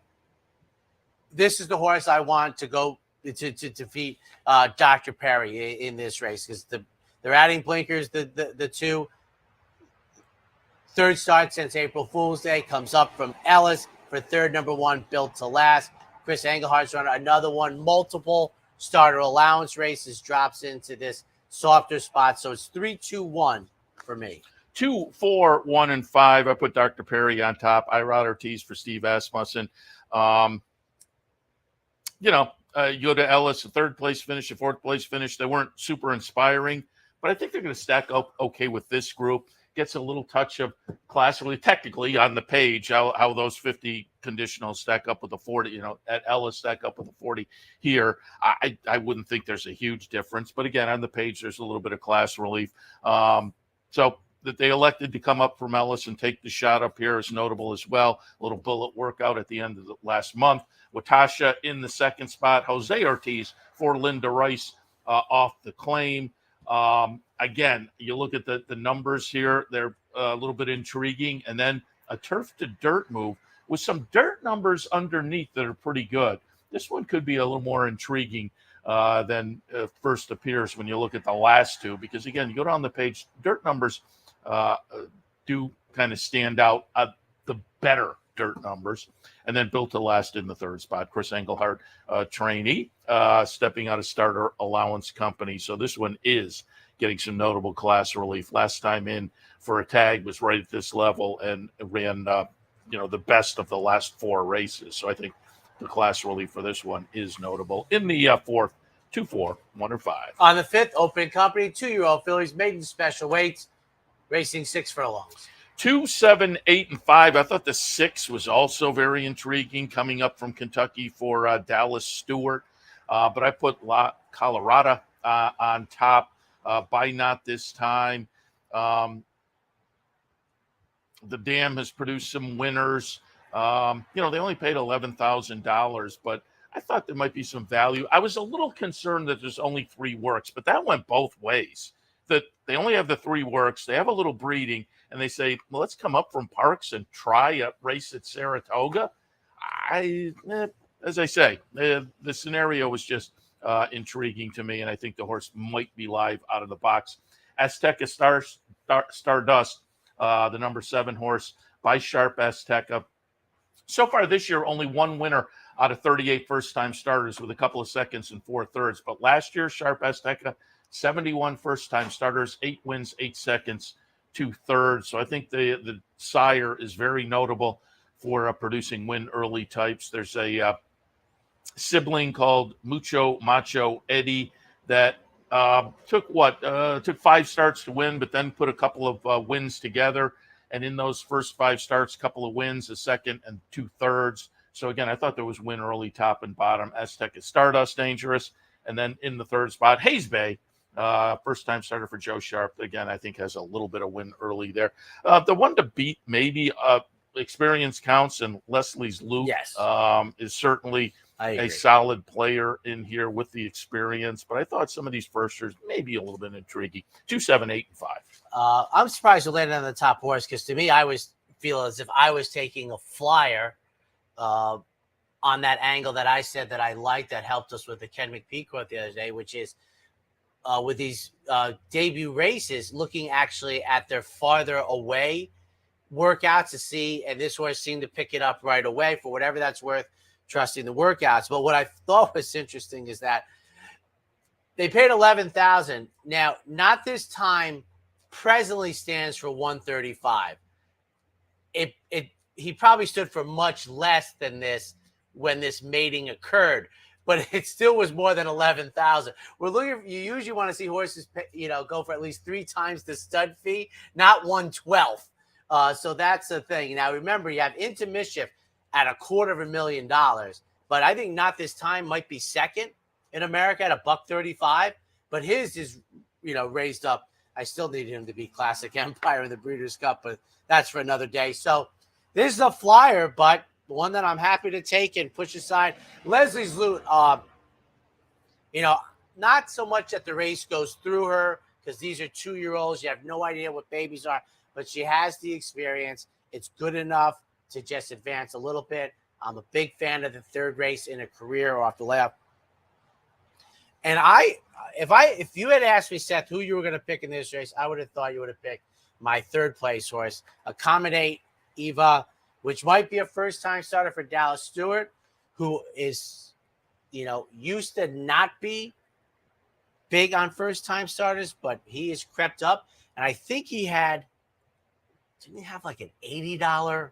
This is the horse I want to go to defeat Dr. Perry in this race, because they're adding blinkers. The 2 third start since April Fool's Day comes up from Ellis for third, number 1, Built to Last. Chris Englehart's runner, another one, multiple starter allowance races, drops into this softer spot. So it's 3-2-1 for me. 2, 4, 1, and 5. I put Dr. Perry on top. Irod Ortiz for Steve Asmussen. You go to Ellis, a third place finish, a fourth place finish. They weren't super inspiring, but I think they're going to stack up okay with this group. Gets a little touch of class, really technically on the page, how those 50 conditionals stack up with the 40, at Ellis stack up with the 40 here. I wouldn't think there's a huge difference, but again, on the page, there's a little bit of class relief. So that they elected to come up from Ellis and take the shot up here is notable as well. A little bullet workout at the end of the last month. Watasha in the second spot. Jose Ortiz for Linda Rice off the claim. Again, you look at the numbers here, they're a little bit intriguing. And then a turf to dirt move with some dirt numbers underneath that are pretty good. This one could be a little more intriguing than first appears when you look at the last 2, because again, you go down the page, dirt numbers do kind of stand out, the better dirt numbers. And then Built to Last in the third spot. Chris Engelhardt, trainee, stepping out of starter allowance company. So this one is getting some notable class relief. Last time in for a tag was right at this level and ran, the best of the last 4 races. So I think the class relief for this one is notable. In the fourth, 2, 4, 1, or 5. On the 5th, open company, 2-year-old fillies, maiden special weights, racing 6 furlongs. 2, 7, 8, and 5. I thought the 6 was also very intriguing, coming up from Kentucky for Dallas Stewart. But I put La Colorado on top. By Not This Time. The Dam has produced some winners. They only paid $11,000, but I thought there might be some value. I was a little concerned that there's only 3 works, but that went both ways. That they only have the 3 works, they have a little breeding, and they say, well, let's come up from Parks and try a race at Saratoga. As I say, the scenario was just intriguing to me, and I think the horse might be live out of the box. Azteca Stardust, the number 7 horse by Sharp Azteca. So far this year, only 1 winner out of 38 first-time starters with a couple of seconds and 4 thirds. But last year, Sharp Azteca, 71 first-time starters, 8 wins, 8 seconds, 2 thirds. So I think the sire is very notable for producing win-early types. There's a sibling called Mucho Macho Eddie that took 5 starts to win, but then put a couple of wins together. And in those first 5 starts, a couple of wins, a second and 2 thirds. So again, I thought there was win early, top and bottom. Azteca Stardust, dangerous. And then in the third spot, Hayes Bay, first-time starter for Joe Sharp. Again, I think has a little bit of win early there. The one to beat, maybe experience counts, and Leslie's Luke is certainly a solid player in here with the experience. But I thought some of these firsters maybe a little bit intriguing. 2, 7, 8, and 5. I'm surprised you landed on the top horse, because to me, I always feel as if I was taking a flyer on that angle that I said that I liked, that helped us with the Ken McPee quote the other day, which is with these debut races, looking actually at their farther away workouts to see, and this horse seemed to pick it up right away for whatever that's worth, trusting the workouts. But what I thought was interesting is that they paid $11,000. Now, Not This Time presently stands for $135. He probably stood for much less than this when this mating occurred, but it still was more than $11,000. We're looking. You usually want to see horses, go for at least 3 times the stud fee, not 1/12. So that's the thing. Now remember, you have Into Mischief at $250,000, but I think Not This Time might be second in America at $135. But his is, raised up. I still need him to be Classic Empire in the Breeders' Cup, but that's for another day. So this is a flyer, but one that I'm happy to take and push aside. Leslie's Loot, not so much that the race goes through her, because these are 2-year-olds. You have no idea what babies are, but she has the experience. It's good enough to just advance a little bit. I'm a big fan of the third race in a career off the layup. And if you had asked me, Seth, who you were going to pick in this race, I would have thought you would have picked my third place horse, Accommodate Eva, which might be a first-time starter for Dallas Stewart, who is, used to not be big on first-time starters, but he has crept up. And I think didn't he have like an $80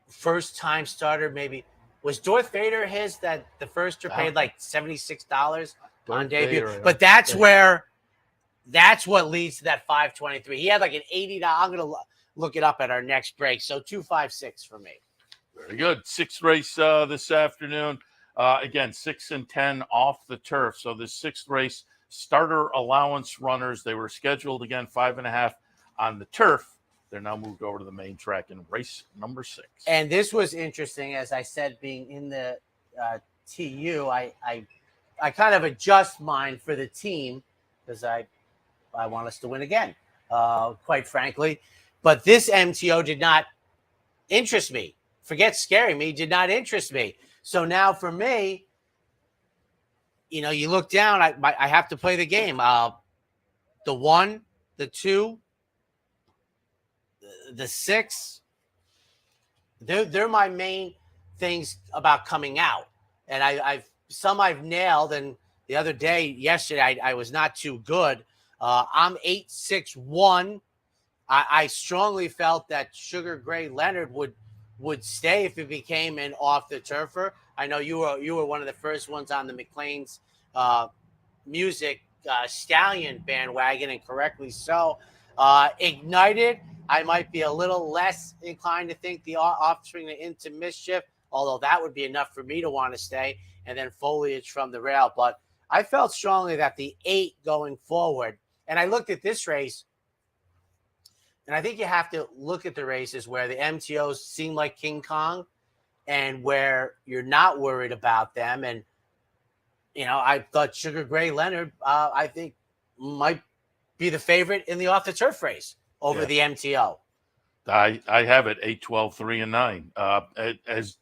first-time starter? Maybe was Darth Vader his, that the first paid like $76 on debut? Vader, but that's what leads to that 523. He had like an $80. I'm gonna look it up at our next break. So 256 for me. Very good. Sixth race this afternoon. Again, 6 and 10 off the turf. So the sixth race, starter allowance runners. They were scheduled again 5.5 on the turf. They're now moved over to the main track in race number 6. And this was interesting, as I said, being in the TU. I kind of adjust mine for the team because I want us to win again, quite frankly. But this MTO did not interest me. Forget scaring me, did not interest me. So now for me, you look down, I have to play the game. The 1, the 2, the 6, they're my main things about coming out. And I've nailed. And the other day, yesterday, I was not too good. I'm 8-6-1. I strongly felt that Sugar Gray Leonard would stay if it became an off the turfer. I know you were one of the first ones on the McLean's music stallion bandwagon, and correctly so. Ignited, I might be a little less inclined to think the offspring into Mischief, although that would be enough for me to want to stay, and then Foliage from the Rail. But I felt strongly that the 8 going forward, and I looked at this race, and I think you have to look at the races where the MTOs seem like King Kong and where you're not worried about them. And, I thought Sugar Gray Leonard, I think, might be the favorite in the off the turf race over the MTO. I have it 8-12, 3 and 9 as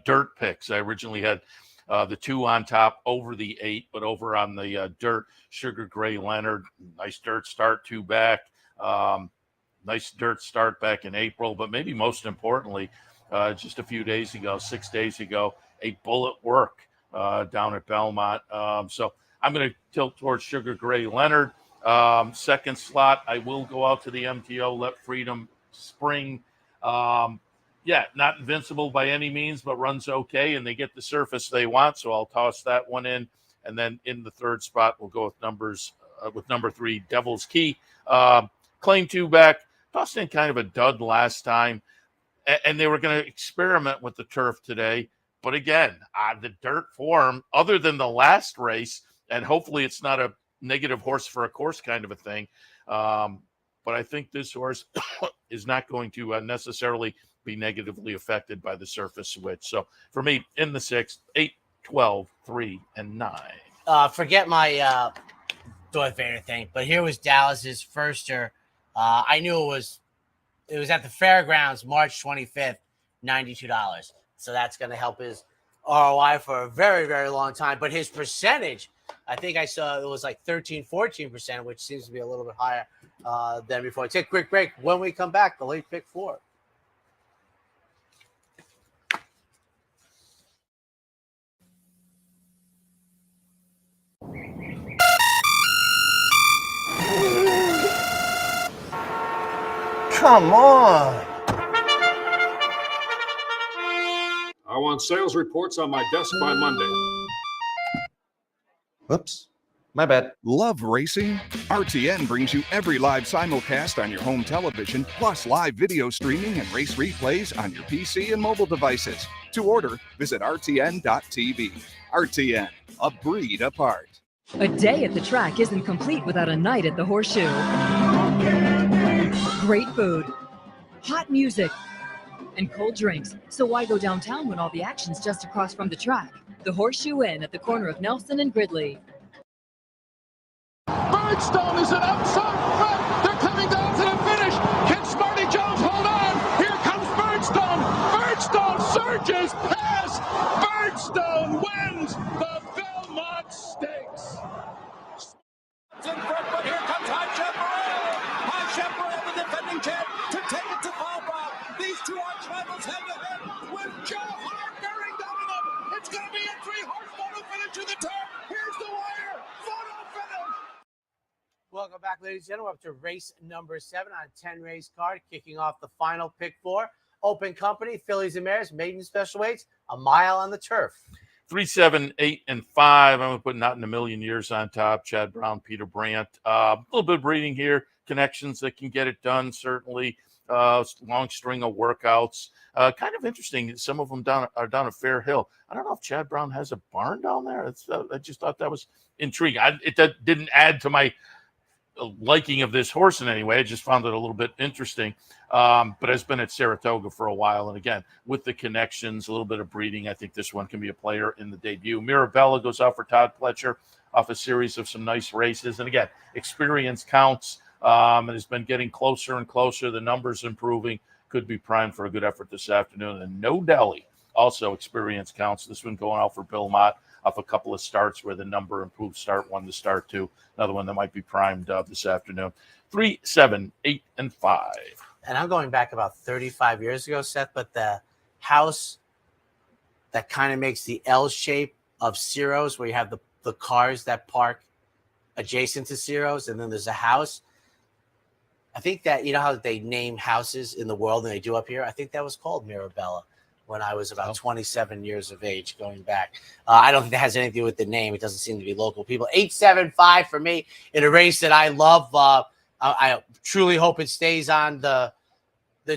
dirt picks. I originally had the 2 on top over the 8, but over on the dirt, Sugar Gray Leonard, nice dirt start, 2 back. Nice dirt start back in April, but maybe most importantly, just a few days ago, 6 days ago, a bullet work down at Belmont. So I'm going to tilt towards Sugar Gray Leonard. Second slot, I will go out to the MTO, Let Freedom Spring. Not invincible by any means, but runs okay, and they get the surface they want, so I'll toss that one in. And then in the third spot, we'll go with number 3, Devil's Key. Claim 2 back. Tossed in kind of a dud last time, and they were going to experiment with the turf today. But again, the dirt form, other than the last race, and hopefully it's not a negative horse for a course kind of a thing, but I think this horse is not going to necessarily be negatively affected by the surface switch. So for me, in the 6th, 8, 12, 3, and 9. Forget my Darth Vader thing, but here was Dallas's firster. I knew it was at the fairgrounds, March 25th, $92. So that's going to help his ROI for a very, very long time. But his percentage, I think I saw it was like 13-14%, which seems to be a little bit higher than before. Take a quick break. When we come back, the late pick 4. Come on. I want sales reports on my desk by Monday. Whoops. My bad. Love racing? RTN brings you every live simulcast on your home television, plus live video streaming and race replays on your PC and mobile devices. To order, visit rtn.tv. RTN, a breed apart. A day at the track isn't complete without a night at the Horseshoe. Great food, hot music, and cold drinks. So why go downtown when all the action's just across from the track? the Horseshoe Inn at the corner of Nelson and Gridley. Birdstone is an outside front. They're coming down to the finish. Can Smarty Jones hold on? Here comes Birdstone. Birdstone surges past. Birdstone wins the Belmont Stakes. In front, but here comes High Chaparral. High Chaparral, the defending champ, to take it to Bob. These two arch rivals head to head with Joe Hart bearing down on them. It's going to be a 3-horse photo finish to the turn. Here's the wire. Photo finish. Welcome back, ladies and gentlemen. We're up to race number 7 on 10 race card, kicking off the final pick 4. Open company, Fillies and Mares, maiden special weights, a mile on the turf. 3, 7, 8, and 5. I'm going to put Not in a Million Years on top. Chad Brown, Peter Brandt. A little bit of breeding here. Connections that can get it done, certainly. Long string of workouts. Kind of interesting. Some of them are down at Fair Hill. I don't know if Chad Brown has a barn down there. I just thought that was intriguing. It didn't add to my liking of this horse in any way. I just found it a little bit interesting. But has been at Saratoga for a while. And again, with the connections, a little bit of breeding, I think this one can be a player in the debut. Mirabella goes out for Todd Pletcher off a series of some nice races. And again, experience counts. And has been getting closer and closer. The numbers improving. Could be primed for a good effort this afternoon. And No Delhi, also experience counts. This one going out for Bill Mott off a couple of starts where the number improved. Start 1 to start 2. Another one that might be primed this afternoon. 3, 7, 8, and 5. And I'm going back about 35 years ago, Seth, but the house that kind of makes the L shape of Ciro's, where you have the cars that park adjacent to Ciro's, and then there's a house. I think that, you know how they name houses in the world and they do up here? I think that was called Mirabella when I was about 27 years of age going back. I don't think that has anything to do with the name. It doesn't seem to be local people. 8-7-5 for me in a race that I love. I truly hope it stays on the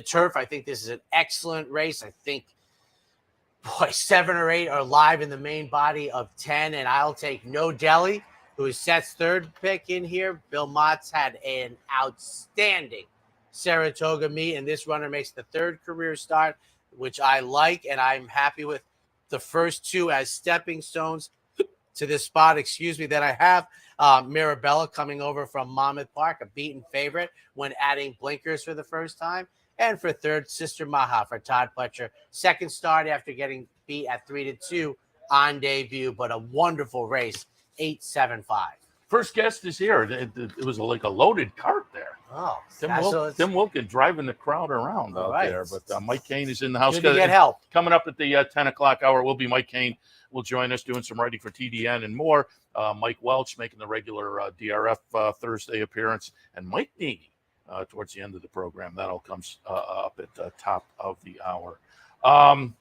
turf. I think this is an excellent race. I think, 7 or 8 are live in the main body of 10, and I'll take No Delhi, who is Seth's third pick in here. Bill Mott's had an outstanding Saratoga meet, and this runner makes the 3rd career start, which I like, and I'm happy with the first 2 as stepping stones to this spot, that I have. Mirabella coming over from Monmouth Park, a beaten favorite when adding blinkers for the first time. And for 3rd, Sister Maha for Todd Pletcher. 2nd start after getting beat at 3-2 on debut, but a wonderful race. 8-7-5. First guest is here. It was like a loaded cart there. Oh, Tim Wilkin driving the crowd around out there. But Mike Kane is in the house. Good to get help. Coming up at the 10 o'clock hour will be Mike Kane. Will join us doing some writing for TDN and more. Mike Welch making the regular DRF Thursday appearance. And Mike Needy towards the end of the program. That all comes up at the top of the hour. All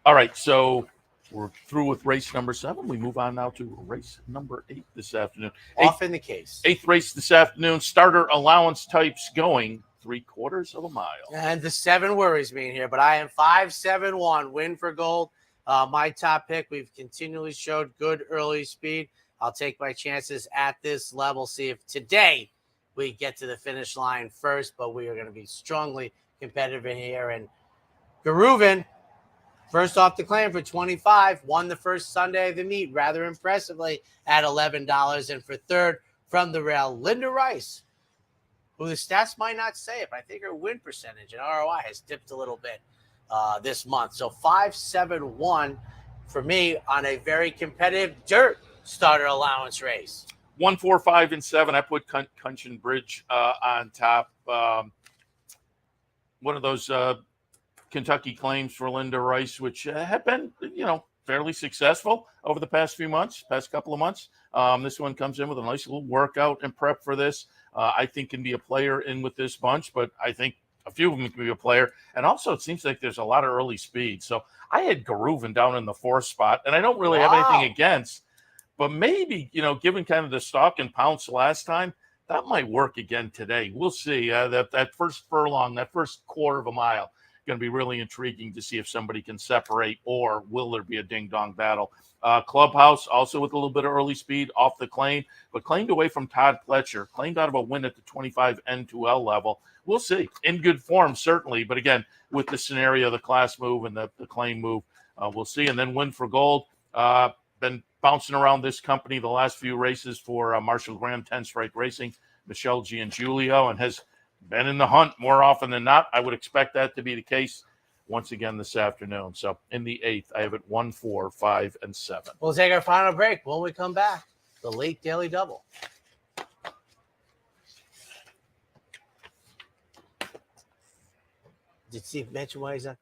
right, so we're through with race number 7. We move on now to race number 8 this afternoon. Off in the case. 8th race this afternoon. Starter allowance types going 3/4 of a mile. And the 7 worries me in here, but I am 5-7-1. Win for gold. My top pick. We've continually showed good early speed. I'll take my chances at this level. See if today we get to the finish line first, but we are going to be strongly competitive in here. And Garuvan, first off the claim for 25, won the first Sunday of the meet rather impressively at $11. And for 3rd, from the rail, Linda Rice, who the stats might not say it, but I think her win percentage and ROI has dipped a little bit this month. So 5-7-1 for me on a very competitive dirt starter allowance race. 1, 4, 5, and 7. I put Cunchen Bridge on top. One of those Kentucky claims for Linda Rice, which have been, fairly successful over the past couple of months. This one comes in with a nice little workout and prep for this. I think can be a player in with this bunch, but I think a few of them can be a player. And also it seems like there's a lot of early speed. So I had Garuvan down in the 4th spot, and I don't really have anything against, but maybe, given kind of the stalk and pounce last time, that might work again today. We'll see. That first furlong, that first 1/4 of a mile, going to be really intriguing to see if somebody can separate, or will there be a ding-dong battle. Clubhouse also with a little bit of early speed off the claim, but claimed away from Todd Pletcher, claimed out of a win at the 25 N2L level. We'll see. In good form, certainly, but again, with the scenario, the class move and the claim move, we'll see. And then Win for Gold. Been bouncing around this company the last few races for Marshall Graham 10 Strike Racing, Michelle Giangulio, and has been in the hunt more often than not. I would expect that to be the case once again this afternoon. So in the 8th, I have it 1, 4, 5, and 7. We'll take our final break. When we come back, the late Daily Double. Did Steve mention why he's not?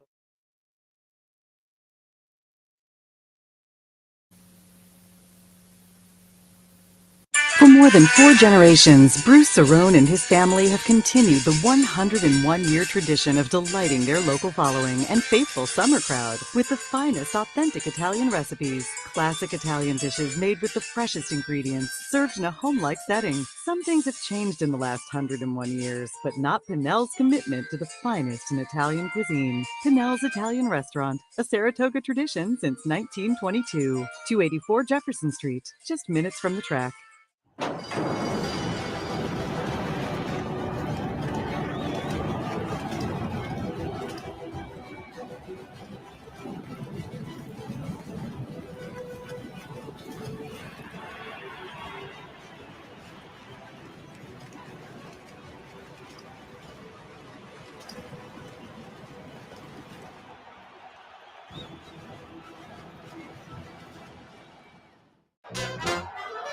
For more than 4 generations, Bruce Cerrone and his family have continued the 101-year tradition of delighting their local following and faithful summer crowd with the finest authentic Italian recipes. Classic Italian dishes made with the freshest ingredients, served in a home-like setting. Some things have changed in the last 101 years, but not Pinnell's commitment to the finest in Italian cuisine. Pinnell's Italian Restaurant, a Saratoga tradition since 1922. 284 Jefferson Street, just minutes from the track.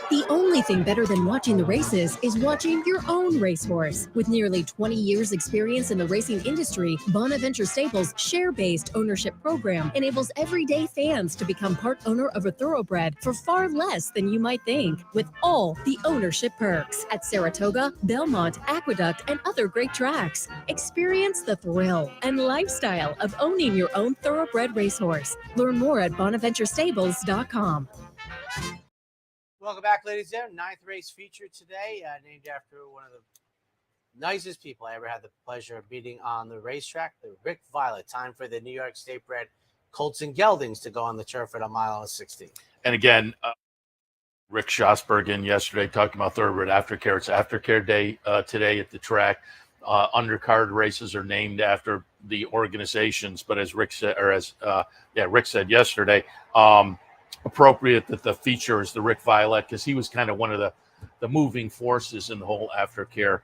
The only thing better than watching the races is watching your own racehorse. With nearly 20 years experience in the racing industry, Bonaventure Stables' share-based ownership program enables everyday fans to become part owner of a thoroughbred for far less than you might think, with all the ownership perks at Saratoga, Belmont, Aqueduct, and other great tracks. Experience the thrill and lifestyle of owning your own thoroughbred racehorse. Learn more at bonaventurestables.com. Welcome back, ladies and gentlemen. 9th race featured today, named after one of the nicest people I ever had the pleasure of meeting on the racetrack, the Rick Violet. Time for the New York State bred Colts and Geldings to go on the turf at a mile and 60. And again, Rick Schosbergen yesterday talking about thoroughbred Aftercare. It's Aftercare Day today at the track. Undercard races are named after the organizations, but as Rick said, Rick said yesterday, appropriate that the feature is the Rick Violet, because he was kind of one of the moving forces in the whole Aftercare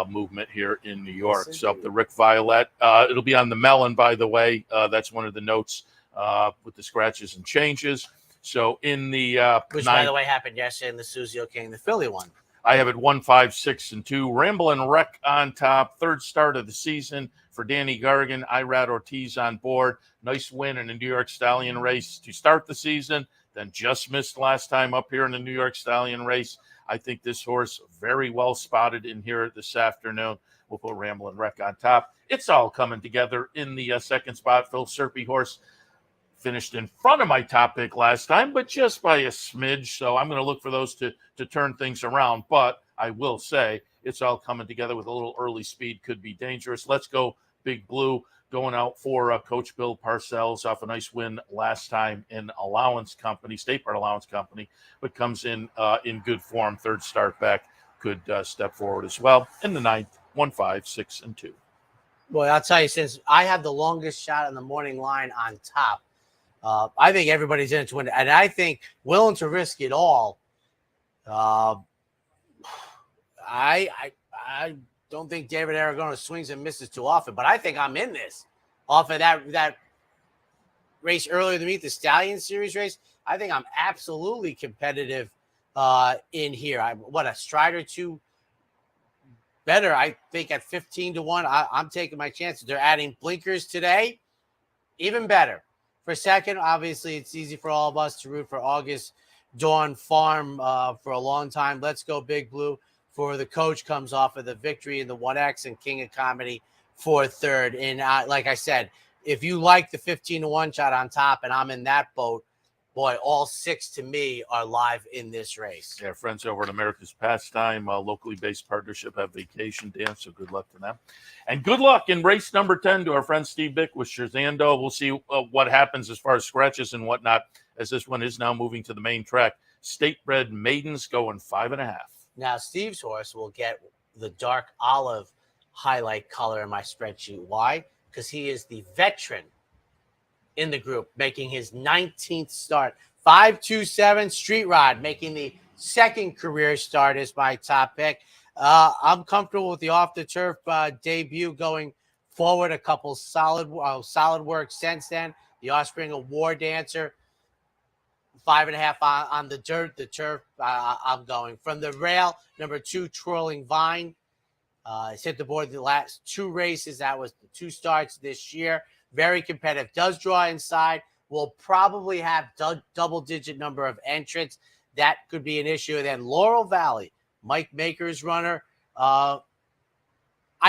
movement here in New York. Yes, so the Rick Violet, it'll be on the melon, by the way. That's one of the notes with the scratches and changes. So in the which, by the way, happened yesterday in the Suzio King, the Philly one. I have it 1, 5, 6, and 2. Ramblin' Wreck on top. Third start of the season for Danny Gargan. Irad Ortiz on board. Nice win in a New York Stallion race to start the season. Then just missed last time up here in the New York Stallion race. I think this horse very well spotted in here this afternoon. We'll put Ramblin' Wreck on top. It's all coming together in the second spot. Phil Serpy horse finished in front of my top pick last time, but just by a smidge. So I'm going to look for those to turn things around. But I will say it's all coming together with a little early speed. Could be dangerous. Let's go Big Blue, going out for Coach Bill Parcells off a nice win last time in Allowance Company, State Part Allowance Company, but comes in good form. Third start back, could step forward as well. In the 9th, 1, 5, 6, and 2. Boy, I'll tell you, since I have the longest shot in the morning line on top, I think everybody's in it to win. And I think willing to risk it all. I don't think David Aragona swings and misses too often, but I think I'm in this off of that race earlier in the meet, the Stallion Series race. I think I'm absolutely competitive in here. A stride or two better. I think at 15-1, I'm taking my chances. They're adding blinkers today. Even better. For second, obviously, it's easy for all of us to root for August Dawn Farm for a long time. Let's go Big Blue for the coach, comes off of the victory in the 1X, and King of Comedy for third. And like I said, if you like the 15-1 shot on top, and I'm in that boat, boy, all 6 to me are live in this race. Yeah, friends over at America's Pastime, locally based partnership, have vacation dance, so good luck to them. And good luck in race number 10 to our friend Steve Bick with Scherzando. We'll see what happens as far as scratches and whatnot, as this one is now moving to the main track. State-bred Maidens going 5.5. Now, Steve's horse will get the dark olive highlight color in my spreadsheet. Why? Because he is the veteran in the group, making his 19th start. 527 Street Rod, making the second career start as my top pick. I'm comfortable with the off-the-turf debut going forward. A couple solid work since then. The offspring of War Dancer, 5.5 on the dirt. The turf, I'm going. From the rail, number 2, Twirling Vine. It's hit the board the last 2 races. That was the 2 starts this year. Very competitive. Does draw inside. Will probably have double-digit number of entrants. That could be an issue. And then Laurel Valley, Mike Maker's runner. I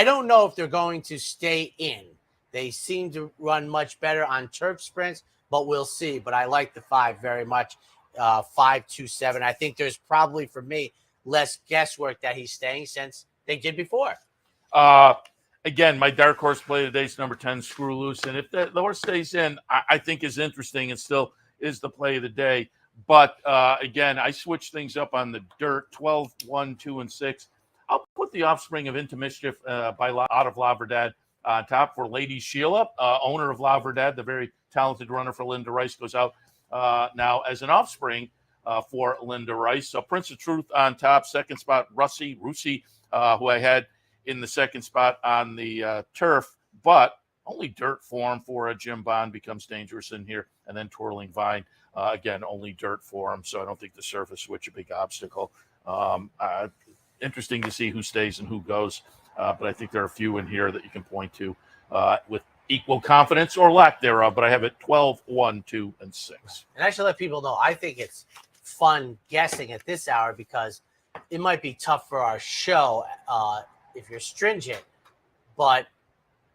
don't know if they're going to stay in. They seem to run much better on turf sprints, but we'll see. But I like the 5 very much. 527. I think there's probably, for me, less guesswork that he's staying since they did before. Again, my dark horse play today is number 10, Screw Loose. And if the horse stays in, I think is interesting and still is the play of the day. But again, I switch things up on the dirt, 12, 1, 2, and 6. I'll put the offspring of Into Mischief out of La Verdad on top for Lady Sheila, owner of La Verdad, the very talented runner for Linda Rice, goes out now as an offspring for Linda Rice. So Prince of Truth on top, second spot, Russie, who I had in the second spot on the turf, but only dirt form for Jim Bond becomes dangerous in here. And then Twirling Vine, again, only dirt form. So I don't think the surface switch a big obstacle. Interesting to see who stays and who goes. But I think there are a few in here that you can point to with equal confidence or lack thereof. But I have it 12, 1, 2, and 6. And I should let people know, I think it's fun guessing at this hour because it might be tough for our show if you're stringent. But,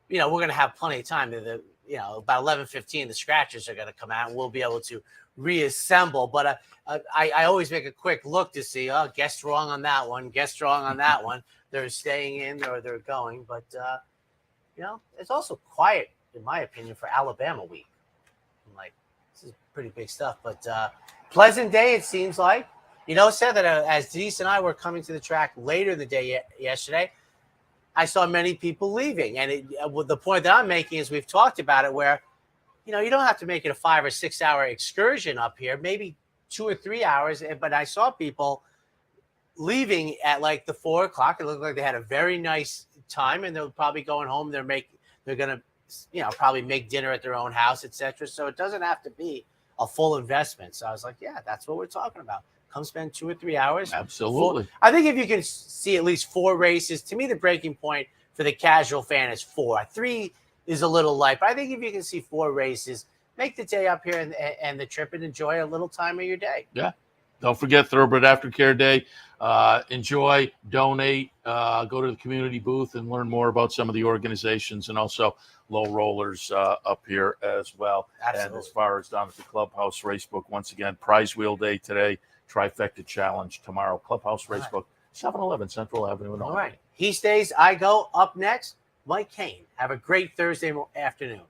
we're going to have plenty of time. About 11:15, the scratchers are going to come out, and we'll be able to reassemble. But I always make a quick look to see, guessed wrong on that one, guessed wrong on that one. They're staying in or they're going. But, it's also quiet, in my opinion, for Alabama week. I'm like, this is pretty big stuff. But pleasant day, it seems like. Seth, that as Denise and I were coming to the track later in the day yesterday, I saw many people leaving. And the point that I'm making is we've talked about it where, you don't have to make it a 5 or 6 hour excursion up here, maybe 2 or 3 hours. But I saw people leaving at like the 4 o'clock. It looked like they had a very nice time, and they're probably going home. They're going to, probably make dinner at their own house, etc. So it doesn't have to be a full investment. So I was like, yeah, that's what we're talking about. Come spend 2 or 3 hours. Absolutely. I think if you can see at least 4 races, to me, the breaking point for the casual fan is 4. 3 is a little light, but I think if you can see 4 races, make the day up here and the trip and enjoy a little time of your day. Yeah. Don't forget Thoroughbred Aftercare Day. Enjoy, donate, go to the community booth and learn more about some of the organizations and also low rollers up here as well. Absolutely. And as far as down at the Clubhouse Racebook, once again, Prize Wheel Day today. Trifecta Challenge tomorrow. Clubhouse Racebook, 711 Central Avenue in All Albany. right. He stays, I go. Up next, Mike Kane. Have a great Thursday afternoon.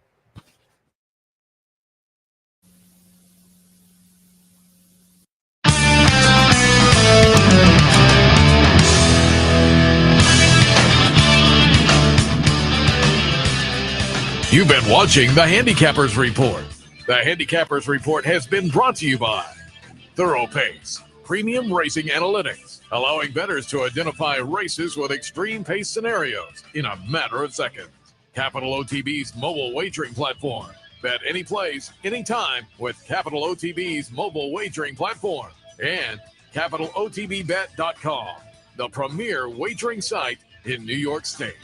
You've been watching the Handicappers Report. The Handicappers Report has been brought to you by Thorough Pace, premium racing analytics, allowing bettors to identify races with extreme pace scenarios in a matter of seconds. Capital OTB's mobile wagering platform. Bet any place, anytime with Capital OTB's mobile wagering platform. And CapitalOTBBet.com, the premier wagering site in New York State.